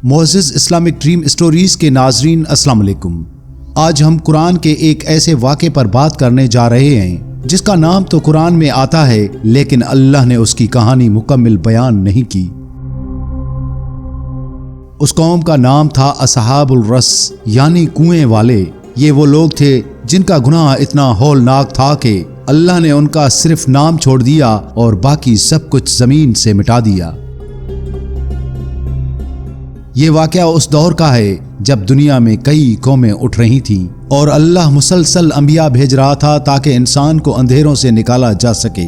معزز Islamic dream stories کے ناظرین السلام علیکم۔ آج ہم قرآن کے ایک ایسے واقعے پر بات کرنے جا رہے ہیں جس کا نام تو قرآن میں آتا ہے لیکن اللہ نے اس کی کہانی مکمل بیان نہیں کی۔ اس قوم کا نام تھا اصحاب الرس یعنی کنویں والے۔ یہ وہ لوگ تھے جن کا گناہ اتنا ہولناک تھا کہ اللہ نے ان کا صرف نام چھوڑ دیا اور باقی سب کچھ زمین سے مٹا دیا۔ یہ واقعہ اس دور کا ہے جب دنیا میں کئی قومیں اٹھ رہی تھیں اور اللہ مسلسل انبیاء بھیج رہا تھا تاکہ انسان کو اندھیروں سے نکالا جا سکے۔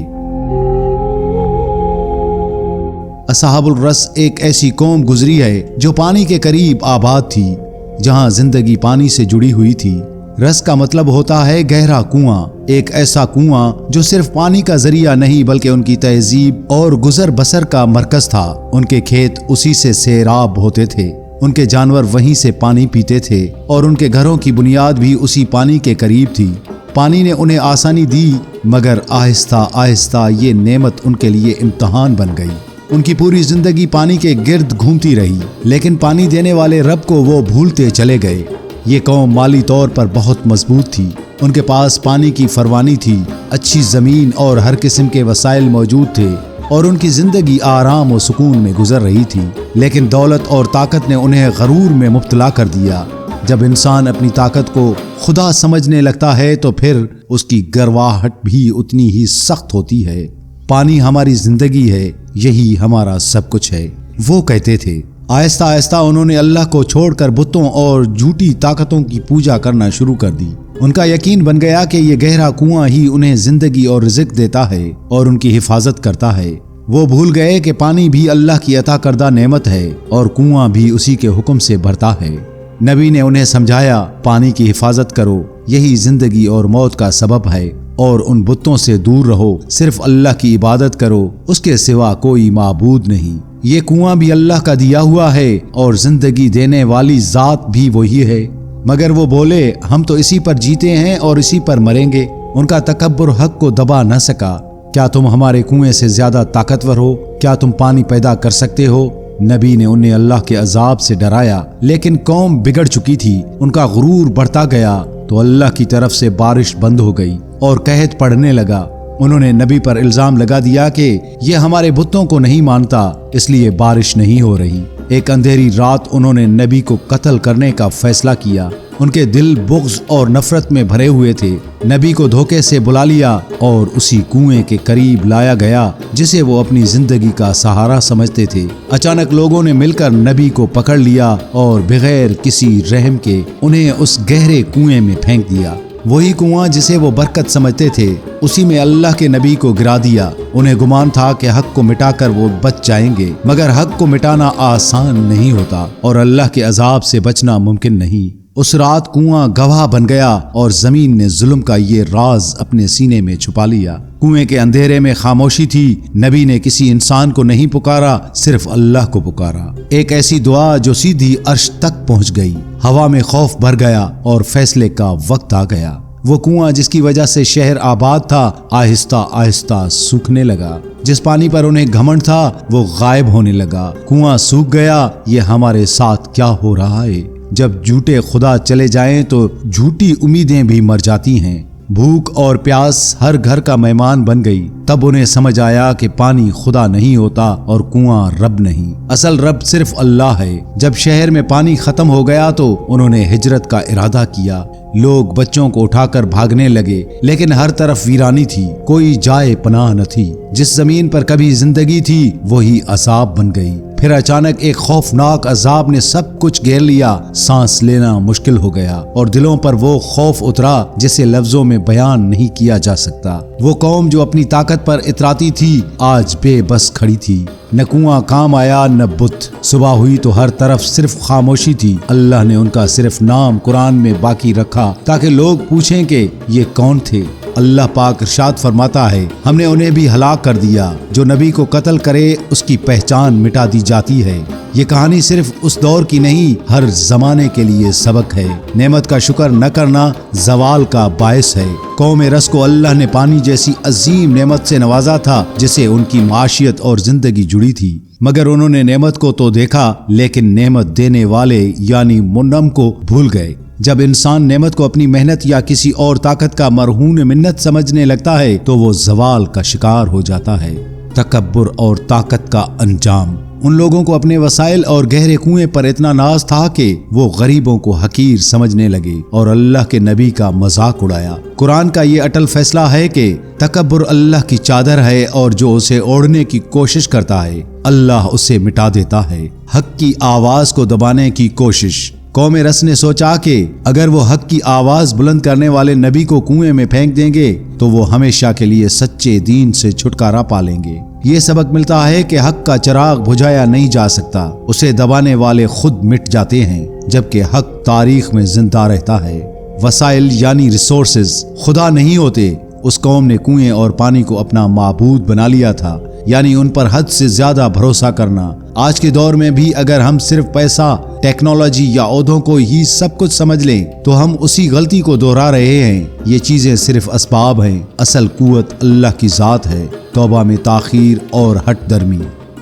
اصحاب الرس ایک ایسی قوم گزری ہے جو پانی کے قریب آباد تھی، جہاں زندگی پانی سے جڑی ہوئی تھی۔ رس کا مطلب ہوتا ہے گہرا کنواں، ایک ایسا کنواں جو صرف پانی کا ذریعہ نہیں بلکہ ان کی تہذیب اور گزر بسر کا مرکز تھا۔ ان کے کھیت اسی سے سیراب ہوتے تھے، ان کے جانور وہیں سے پانی پیتے تھے اور ان کے گھروں کی بنیاد بھی اسی پانی کے قریب تھی۔ پانی نے انہیں آسانی دی مگر آہستہ آہستہ یہ نعمت ان کے لیے امتحان بن گئی۔ ان کی پوری زندگی پانی کے گرد گھومتی رہی لیکن پانی دینے والے رب کو وہ بھولتے چلے گئے۔ یہ قوم مالی طور پر بہت مضبوط تھی، ان کے پاس پانی کی فراوانی تھی، اچھی زمین اور ہر قسم کے وسائل موجود تھے اور ان کی زندگی آرام و سکون میں گزر رہی تھی۔ لیکن دولت اور طاقت نے انہیں غرور میں مبتلا کر دیا۔ جب انسان اپنی طاقت کو خدا سمجھنے لگتا ہے تو پھر اس کی گرواہٹ بھی اتنی ہی سخت ہوتی ہے۔ پانی ہماری زندگی ہے، یہی ہمارا سب کچھ ہے، وہ کہتے تھے۔ آہستہ آہستہ انہوں نے اللہ کو چھوڑ کر بتوں اور جھوٹی طاقتوں کی پوجا کرنا شروع کر دی۔ ان کا یقین بن گیا کہ یہ گہرا کنواں ہی انہیں زندگی اور رزق دیتا ہے اور ان کی حفاظت کرتا ہے۔ وہ بھول گئے کہ پانی بھی اللہ کی عطا کردہ نعمت ہے اور کنواں بھی اسی کے حکم سے بھرتا ہے۔ نبی نے انہیں سمجھایا، پانی کی حفاظت کرو، یہی زندگی اور موت کا سبب ہے، اور ان بتوں سے دور رہو، صرف اللہ کی عبادت کرو، اس کے سوا کوئی معبود نہیں۔ یہ کنواں بھی اللہ کا دیا ہوا ہے اور زندگی دینے والی ذات بھی وہی ہے۔ مگر وہ بولے، ہم تو اسی پر جیتے ہیں اور اسی پر مریں گے۔ ان کا تکبر حق کو دبا نہ سکا۔ کیا تم ہمارے کنویں سے زیادہ طاقتور ہو؟ کیا تم پانی پیدا کر سکتے ہو؟ نبی نے انہیں اللہ کے عذاب سے ڈرایا، لیکن قوم بگڑ چکی تھی، ان کا غرور بڑھتا گیا تو اللہ کی طرف سے بارش بند ہو گئی اور قحط پڑنے لگا۔ انہوں نے نبی پر الزام لگا دیا کہ یہ ہمارے بتوں کو نہیں مانتا، اس لیے بارش نہیں ہو رہی۔ ایک اندھیری رات انہوں نے نبی کو قتل کرنے کا فیصلہ کیا۔ ان کے دل بغض اور نفرت میں بھرے ہوئے تھے۔ نبی کو دھوکے سے بلا لیا اور اسی کنویں کے قریب لایا گیا جسے وہ اپنی زندگی کا سہارا سمجھتے تھے۔ اچانک لوگوں نے مل کر نبی کو پکڑ لیا اور بغیر کسی رحم کے انہیں اس گہرے کنویں میں پھینک دیا۔ وہی کنواں جسے وہ برکت سمجھتے تھے، اسی میں اللہ کے نبی کو گرا دیا۔ انہیں گمان تھا کہ حق کو مٹا کر وہ بچ جائیں گے، مگر حق کو مٹانا آسان نہیں ہوتا اور اللہ کے عذاب سے بچنا ممکن نہیں۔ اس رات کنواں گواہ بن گیا اور زمین نے ظلم کا یہ راز اپنے سینے میں چھپا لیا۔ کنویں کے اندھیرے میں خاموشی تھی۔ نبی نے کسی انسان کو نہیں پکارا، صرف اللہ کو پکارا۔ ایک ایسی دعا جو سیدھی عرش تک پہنچ گئی۔ ہوا میں خوف بھر گیا اور فیصلے کا وقت آ گیا۔ وہ کنواں جس کی وجہ سے شہر آباد تھا آہستہ آہستہ سوکھنے لگا۔ جس پانی پر انہیں گھمنڈ تھا وہ غائب ہونے لگا۔ کنواں سوکھ گیا۔ یہ ہمارے ساتھ کیا ہو رہا ہے؟ جب جھوٹے خدا چلے جائیں تو جھوٹی امیدیں بھی مر جاتی ہیں۔ بھوک اور پیاس ہر گھر کا مہمان بن گئی۔ تب انہیں سمجھ آیا کہ پانی خدا نہیں ہوتا اور کنواں رب نہیں، اصل رب صرف اللہ ہے۔ جب شہر میں پانی ختم ہو گیا تو انہوں نے ہجرت کا ارادہ کیا۔ لوگ بچوں کو اٹھا کر بھاگنے لگے لیکن ہر طرف ویرانی تھی، کوئی جائے پناہ نہ تھی۔ جس زمین پر کبھی زندگی تھی وہی عذاب بن گئی۔ پھر اچانک ایک خوفناک عذاب نے سب کچھ گھیر لیا۔ سانس لینا مشکل ہو گیا اور دلوں پر وہ خوف اترا جسے لفظوں میں بیان نہیں کیا جا سکتا۔ وہ قوم جو اپنی طاقت پر اتراتی تھی آج بے بس کھڑی تھی۔ نہ کنواں کام آیا نہ بت۔ صبح ہوئی تو ہر طرف صرف خاموشی تھی۔ اللہ نے ان کا صرف نام قرآن میں باقی رکھا تاکہ لوگ پوچھیں کہ یہ کون تھے۔ اللہ پاک ارشاد فرماتا ہے، ہم نے انہیں بھی ہلاک کر دیا جو نبی کو قتل کرے اس کی پہچان مٹا دی جاتی ہے۔ یہ کہانی صرف اس دور کی نہیں، ہر زمانے کے لیے سبق ہے۔ نعمت کا شکر نہ کرنا زوال کا باعث ہے۔ قوم رس کو اللہ نے پانی جیسی عظیم نعمت سے نوازا تھا جس سے ان کی معاشیت اور زندگی جڑی تھی، مگر انہوں نے نعمت کو تو دیکھا لیکن نعمت دینے والے یعنی منعم کو بھول گئے۔ جب انسان نعمت کو اپنی محنت یا کسی اور طاقت کا مرہون منت سمجھنے لگتا ہے تو وہ زوال کا شکار ہو جاتا ہے۔ تکبر اور طاقت کا انجام۔ ان لوگوں کو اپنے وسائل اور گہرے کنویں پر اتنا ناز تھا کہ وہ غریبوں کو حقیر سمجھنے لگے اور اللہ کے نبی کا مذاق اڑایا۔ قرآن کا یہ اٹل فیصلہ ہے کہ تکبر اللہ کی چادر ہے اور جو اسے اوڑھنے کی کوشش کرتا ہے اللہ اسے مٹا دیتا ہے۔ حق کی آواز کو دبانے کی کوشش۔ قوم رس نے سوچا کہ اگر وہ حق کی آواز بلند کرنے والے نبی کو کنویں میں پھینک دیں گے تو وہ ہمیشہ کے لیے سچے دین سے چھٹکارا پا لیں گے۔ یہ سبق ملتا ہے کہ حق کا چراغ بجھایا نہیں جا سکتا، اسے دبانے والے خود مٹ جاتے ہیں، جبکہ حق تاریخ میں زندہ رہتا ہے۔ وسائل یعنی ریسورسز خدا نہیں ہوتے۔ اس قوم نے کنویں اور پانی کو اپنا معبود بنا لیا تھا، یعنی ان پر حد سے زیادہ بھروسہ کرنا۔ آج کے دور میں بھی اگر ہم صرف پیسہ، ٹیکنالوجی یا عہدوں کو ہی سب کچھ سمجھ لیں تو ہم اسی غلطی کو دہرا رہے ہیں۔ یہ چیزیں صرف اسباب ہیں، اصل قوت اللہ کی ذات ہے۔ توبہ میں تاخیر اور ہٹ درمی۔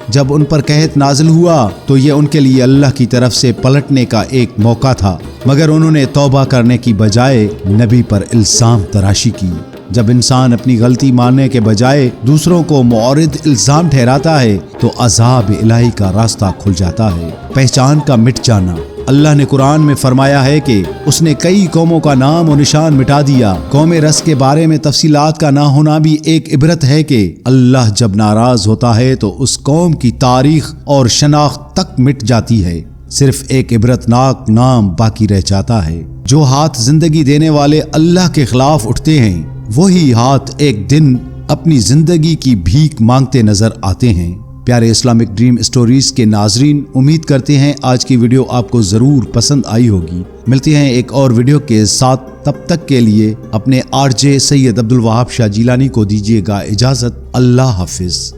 جب ان پر قحط نازل ہوا تو یہ ان کے لیے اللہ کی طرف سے پلٹنے کا ایک موقع تھا، مگر انہوں نے توبہ کرنے کی بجائے نبی پر الزام تراشی کی۔ جب انسان اپنی غلطی ماننے کے بجائے دوسروں کو معارض الزام ٹھہراتا ہے تو عذاب الہی کا راستہ کھل جاتا ہے۔ پہچان کا مٹ جانا۔ اللہ نے قرآن میں فرمایا ہے کہ اس نے کئی قوموں کا نام و نشان مٹا دیا۔ قوم رس کے بارے میں تفصیلات کا نہ ہونا بھی ایک عبرت ہے کہ اللہ جب ناراض ہوتا ہے تو اس قوم کی تاریخ اور شناخت تک مٹ جاتی ہے، صرف ایک عبرتناک نام باقی رہ جاتا ہے۔ جو ہاتھ زندگی دینے والے اللہ کے خلاف اٹھتے ہیں وہی ہاتھ ایک دن اپنی زندگی کی بھیک مانگتے نظر آتے ہیں۔ پیارے اسلامک ڈریم اسٹوریز کے ناظرین، امید کرتے ہیں آج کی ویڈیو آپ کو ضرور پسند آئی ہوگی۔ ملتے ہیں ایک اور ویڈیو کے ساتھ، تب تک کے لیے اپنے RJ سید عبدالوہاب شاہ جیلانی کو دیجیے گا اجازت۔ اللہ حافظ۔